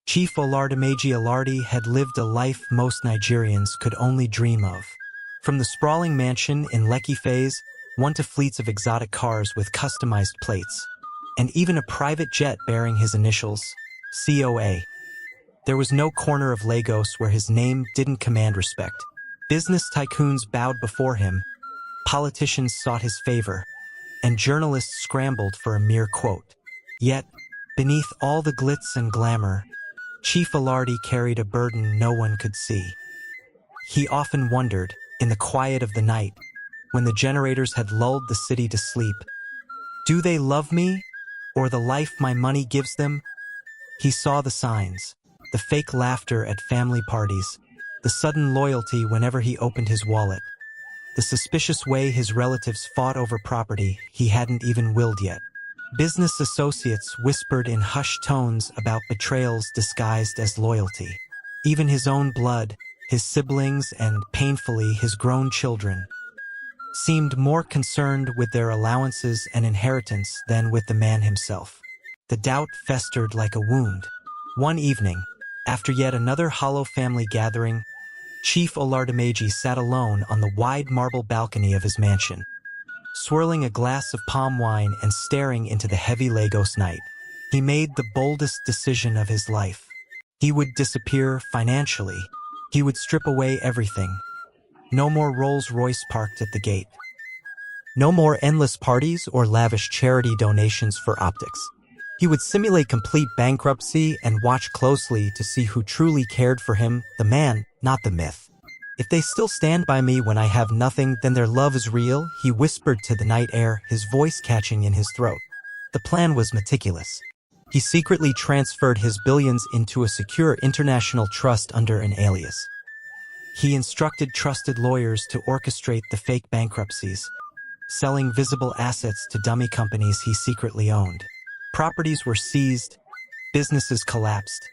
Chief Oladimeji Alade had lived a life most Nigerians could only dream of. From the sprawling mansion in Lekki Phase, one to fleets of exotic cars with customized plates, and even a private jet bearing his initials, COA. There was no corner of Lagos where his name didn't command respect. Business tycoons bowed before him, politicians sought his favor, and journalists scrambled for a mere quote. Yet, beneath all the glitz and glamour, Chief Alade carried a burden no one could see. He often wondered, in the quiet of the night, when the generators had lulled the city to sleep, do they love me, or the life my money gives them? He saw the signs, the fake laughter at family parties, the sudden loyalty whenever he opened his wallet, the suspicious way his relatives fought over property he hadn't even willed yet. Business associates whispered in hushed tones about betrayals disguised as loyalty. Even his own blood, his siblings, and, painfully, his grown children, seemed more concerned with their allowances and inheritance than with the man himself. The doubt festered like a wound. One evening, after yet another hollow family gathering, Chief Oladimeji sat alone on the wide marble balcony of his mansion, swirling a glass of palm wine and staring into the heavy Lagos night. He made the boldest decision of his life. He would disappear financially. He would strip away everything. No more Rolls-Royce parked at the gate. No more endless parties or lavish charity donations for optics. He would simulate complete bankruptcy and watch closely to see who truly cared for him, the man, not the myth. If they still stand by me when I have nothing, then their love is real, he whispered to the night air, his voice catching in his throat. The plan was meticulous. He secretly transferred his billions into a secure international trust under an alias. He instructed trusted lawyers to orchestrate the fake bankruptcies, selling visible assets to dummy companies he secretly owned. Properties were seized, businesses collapsed,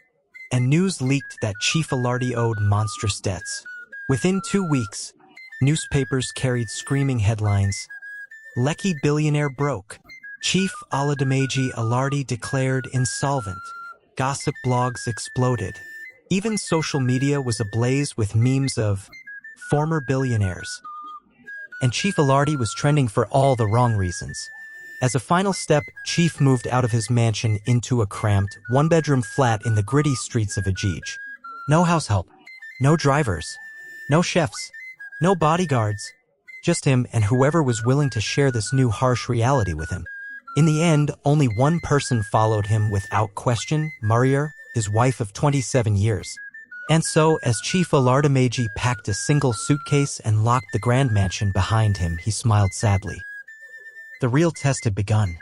and news leaked that Chief Alade owed monstrous debts. Within 2 weeks, newspapers carried screaming headlines. Lekki billionaire broke. Chief Oladimeji Alade declared insolvent. Gossip blogs exploded. Even social media was ablaze with memes of former billionaires. And Chief Alade was trending for all the wrong reasons. As a final step, Chief moved out of his mansion into a cramped, one-bedroom flat in the gritty streets of Ajij. No house help, no drivers, no chefs, no bodyguards, just him and whoever was willing to share this new harsh reality with him. In the end, only one person followed him without question, Marier, his wife of 27 years. And so, as Chief Oladimeji packed a single suitcase and locked the grand mansion behind him, he smiled sadly. The real test had begun,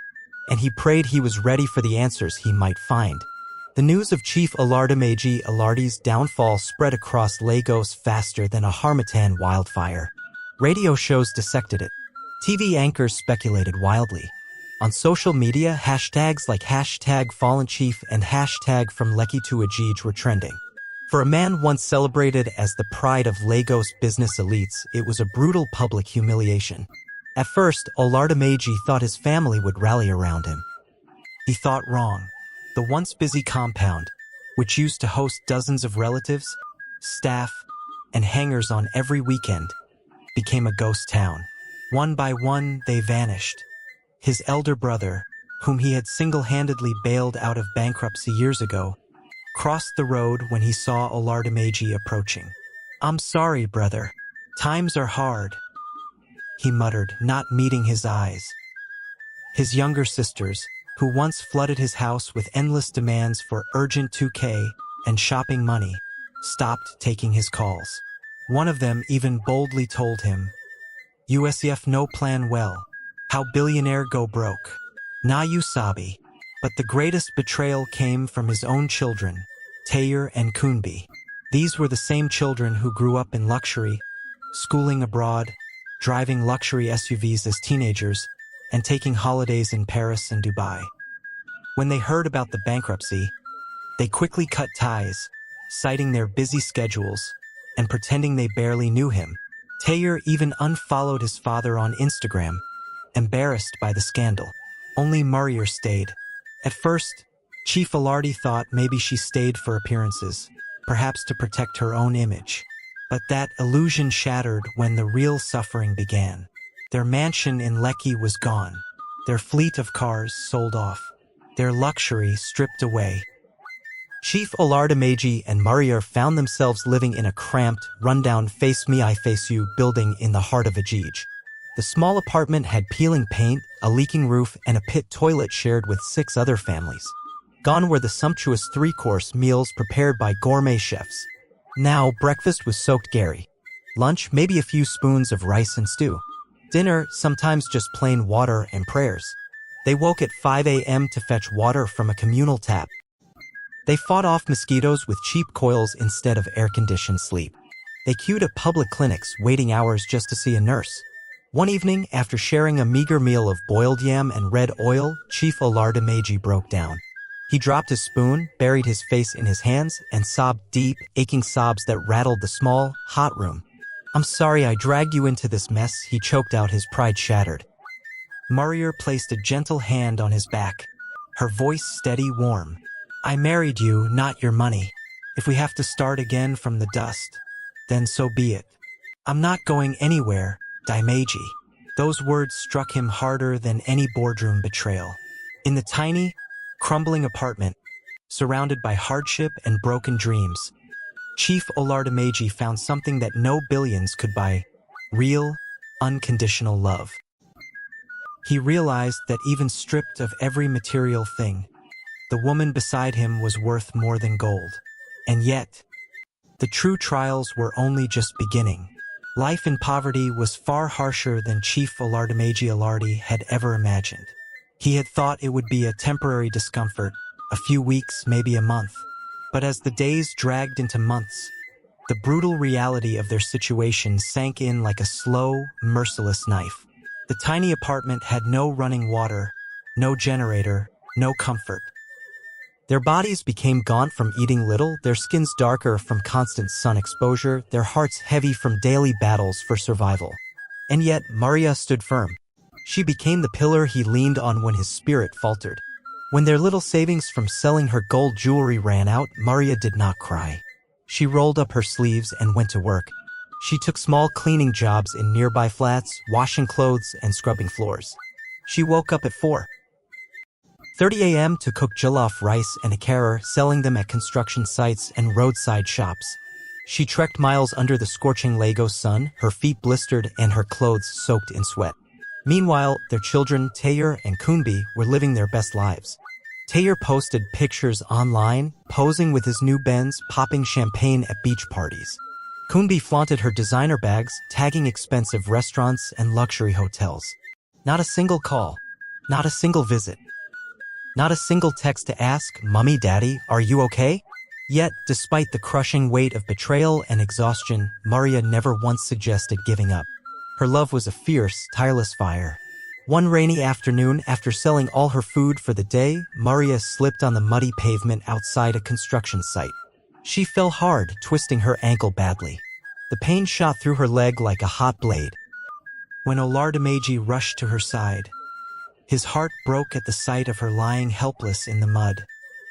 and he prayed he was ready for the answers he might find. The news of Chief Oladimeji Alade's downfall spread across Lagos faster than a harmattan wildfire. Radio shows dissected it. TV anchors speculated wildly. On social media, hashtags like #FallenChief and #FromLekki to Ajij were trending. For a man once celebrated as the pride of Lagos business elites, it was a brutal public humiliation. At first, Oladimeji thought his family would rally around him. He thought wrong. The once busy compound, which used to host dozens of relatives, staff, and hangers on every weekend, became a ghost town. One by one, they vanished. His elder brother, whom he had single-handedly bailed out of bankruptcy years ago, crossed the road when he saw Oladimeji approaching. "I'm sorry, brother. Times are hard," he muttered, not meeting his eyes. His younger sisters, who once flooded his house with endless demands for urgent 2K and shopping money, stopped taking his calls. One of them even boldly told him, "USEF no plan well. How billionaire go broke. Na you sabi." But the greatest betrayal came from his own children, Tayer and Kunbi. These were the same children who grew up in luxury, schooling abroad, driving luxury SUVs as teenagers, and taking holidays in Paris and Dubai. When they heard about the bankruptcy, they quickly cut ties, citing their busy schedules and pretending they barely knew him. Tayer even unfollowed his father on Instagram, embarrassed by the scandal. Only Marier stayed. At first, Chief Alade thought maybe she stayed for appearances, perhaps to protect her own image. But that illusion shattered when the real suffering began. Their mansion in Lekki was gone, their fleet of cars sold off, their luxury stripped away. Chief Oladimeji and Maria found themselves living in a cramped, rundown face-me-I-face-you building in the heart of Ajij. The small apartment had peeling paint, a leaking roof, and a pit toilet shared with 6 other families. Gone were the sumptuous 3-course meals prepared by gourmet chefs. Now, breakfast was soaked gari. Lunch, maybe a few spoons of rice and stew. Dinner, sometimes just plain water and prayers. They woke at 5 a.m. to fetch water from a communal tap. They fought off mosquitoes with cheap coils instead of air-conditioned sleep. They queued at public clinics, waiting hours just to see a nurse. One evening, after sharing a meager meal of boiled yam and red oil, Chief Oladimeji broke down. He dropped his spoon, buried his face in his hands, and sobbed deep, aching sobs that rattled the small, hot room. "I'm sorry I dragged you into this mess," he choked out, his pride shattered. Maria placed a gentle hand on his back, her voice steady, warm. "I married you, not your money. If we have to start again from the dust, then so be it. I'm not going anywhere, Dimeji." Those words struck him harder than any boardroom betrayal. In the tiny, crumbling apartment, surrounded by hardship and broken dreams, Chief Oladimeji found something that no billions could buy: real, unconditional love. He realized that even stripped of every material thing, the woman beside him was worth more than gold. And yet, the true trials were only just beginning. Life in poverty was far harsher than Chief Oladimeji Alade had ever imagined. He had thought it would be a temporary discomfort, a few weeks, maybe a month. But as the days dragged into months, the brutal reality of their situation sank in like a slow, merciless knife. The tiny apartment had no running water, no generator, no comfort. Their bodies became gaunt from eating little, their skins darker from constant sun exposure, their hearts heavy from daily battles for survival. And yet, Maria stood firm. She became the pillar he leaned on when his spirit faltered. When their little savings from selling her gold jewelry ran out, Maria did not cry. She rolled up her sleeves and went to work. She took small cleaning jobs in nearby flats, washing clothes and scrubbing floors. She woke up at 4:30 a.m. to cook jollof rice and akara, selling them at construction sites and roadside shops. She trekked miles under the scorching Lagos sun, her feet blistered and her clothes soaked in sweat. Meanwhile, their children, Tayer and Kunbi, were living their best lives. Tayer posted pictures online, posing with his new Benz, popping champagne at beach parties. Kunbi flaunted her designer bags, tagging expensive restaurants and luxury hotels. Not a single call, not a single visit, not a single text to ask, "Mummy, Daddy, are you okay?" Yet, despite the crushing weight of betrayal and exhaustion, Maria never once suggested giving up. Her love was a fierce, tireless fire. One rainy afternoon, after selling all her food for the day, Maria slipped on the muddy pavement outside a construction site. She fell hard, twisting her ankle badly. The pain shot through her leg like a hot blade. When Oladimeji rushed to her side, his heart broke at the sight of her lying helpless in the mud,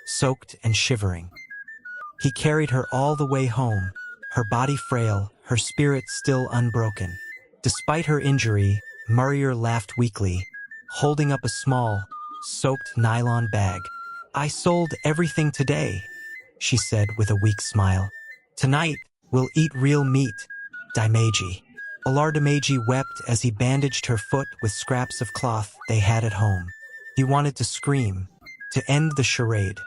soaked and shivering. He carried her all the way home, her body frail, her spirit still unbroken. Despite her injury, Maria laughed weakly, holding up a small, soaked nylon bag. "I sold everything today," she said with a weak smile. "Tonight, we'll eat real meat, Dimeji." Oladimeji wept as he bandaged her foot with scraps of cloth they had at home. He wanted to scream, to end the charade,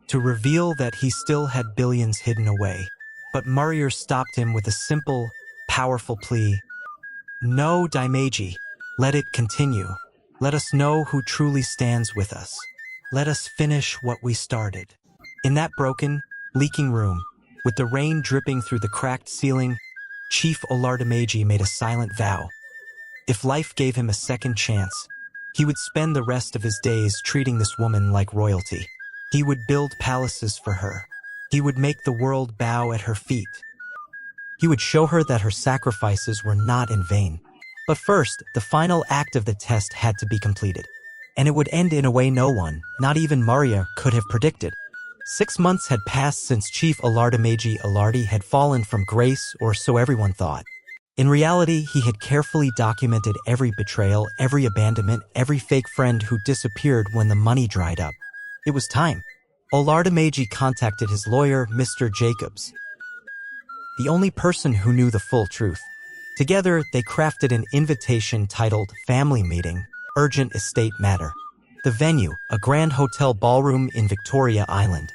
to reveal that he still had billions hidden away. But Maria stopped him with a simple, powerful plea. "No, Dimeji, let it continue. Let us know who truly stands with us. Let us finish what we started." In that broken, leaking room, with the rain dripping through the cracked ceiling, Chief Oladimeji made a silent vow. If life gave him a second chance, he would spend the rest of his days treating this woman like royalty. He would build palaces for her. He would make the world bow at her feet. He would show her that her sacrifices were not in vain. But first, the final act of the test had to be completed. And it would end in a way no one, not even Maria, could have predicted. 6 months had passed since Chief Oladimeji Alade had fallen from grace, or so everyone thought. In reality, he had carefully documented every betrayal, every abandonment, every fake friend who disappeared when the money dried up. It was time. Oladimeji contacted his lawyer, Mr. Jacobs, the only person who knew the full truth. Together, they crafted an invitation titled Family Meeting, Urgent Estate Matter. The venue, a grand hotel ballroom in Victoria Island.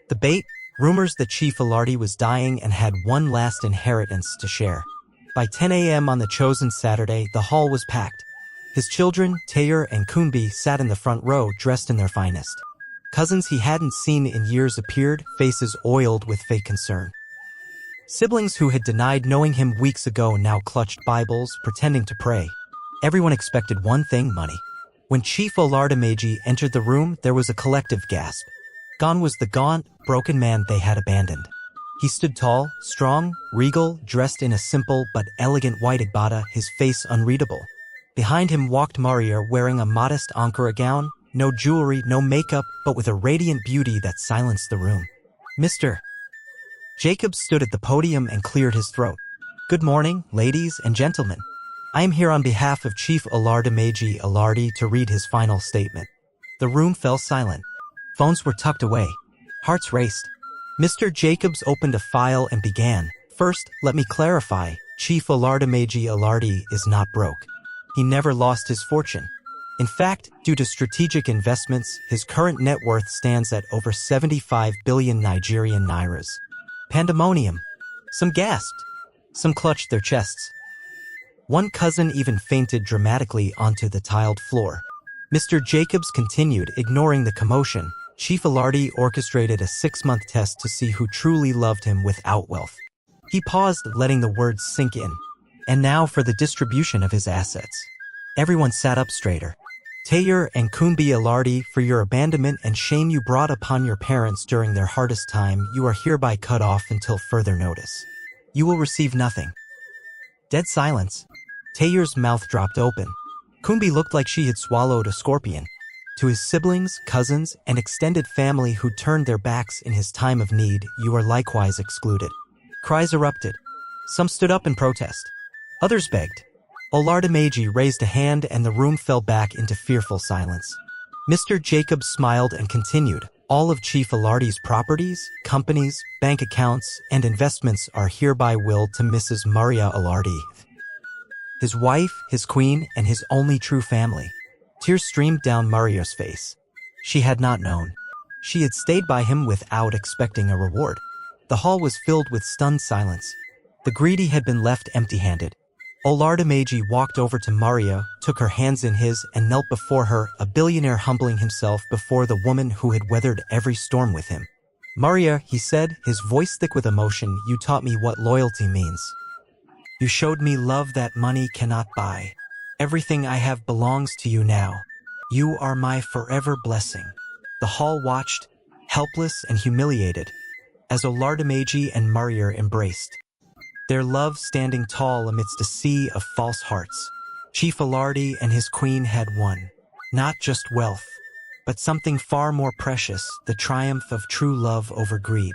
The bait, rumors that Chief Alade was dying and had one last inheritance to share. By 10 a.m. on the chosen Saturday, the hall was packed. His children, Tayer and Kunbi, sat in the front row dressed in their finest. Cousins he hadn't seen in years appeared, faces oiled with fake concern. Siblings who had denied knowing him weeks ago now clutched Bibles, pretending to pray. Everyone expected one thing: money. When Chief Oladimeji entered the room, there was a collective gasp. Gone was the gaunt, broken man they had abandoned. He stood tall, strong, regal, dressed in a simple but elegant white agbada, his face unreadable. Behind him walked Maria, wearing a modest Ankara gown, no jewelry, no makeup, but with a radiant beauty that silenced the room. Mr. Jacobs stood at the podium and cleared his throat. "Good morning, ladies and gentlemen. I am here on behalf of Chief Oladimeji Alade to read his final statement." The room fell silent. Phones were tucked away. Hearts raced. Mr. Jacobs opened a file and began. "First, let me clarify, Chief Oladimeji Alade is not broke. He never lost his fortune. In fact, due to strategic investments, his current net worth stands at over 75 billion Nigerian nairas." Pandemonium. Some gasped. Some clutched their chests. One cousin even fainted dramatically onto the tiled floor. Mr. Jacobs continued, ignoring the commotion. "Chief Alade orchestrated a 6-month test to see who truly loved him without wealth." He paused, letting the words sink in. "And now for the distribution of his assets." Everyone sat up straighter. "Tayer and Kunbi Alade, for your abandonment and shame you brought upon your parents during their hardest time, you are hereby cut off until further notice. You will receive nothing." Dead silence. Tayer's mouth dropped open. Kunbi looked like she had swallowed a scorpion. To his siblings, cousins, and extended family who turned their backs in his time of need, you are likewise excluded. Cries erupted. Some stood up in protest. Others begged. Oladimeji raised a hand and the room fell back into fearful silence. Mr. Jacobs smiled and continued. "All of Chief Alade's properties, companies, bank accounts, and investments are hereby willed to Mrs. Maria Alade, his wife, his queen, and his only true family." Tears streamed down Maria's face. She had not known. She had stayed by him without expecting a reward. The hall was filled with stunned silence. The greedy had been left empty-handed. Oladimeji walked over to Maria, took her hands in his, and knelt before her, a billionaire humbling himself before the woman who had weathered every storm with him. "Maria," he said, his voice thick with emotion, "you taught me what loyalty means. You showed me love that money cannot buy. Everything I have belongs to you now. You are my forever blessing." The hall watched, helpless and humiliated, as Oladimeji and Maria embraced. Their love standing tall amidst a sea of false hearts. Chief Alade and his queen had won. Not just wealth, but something far more precious, the triumph of true love over greed.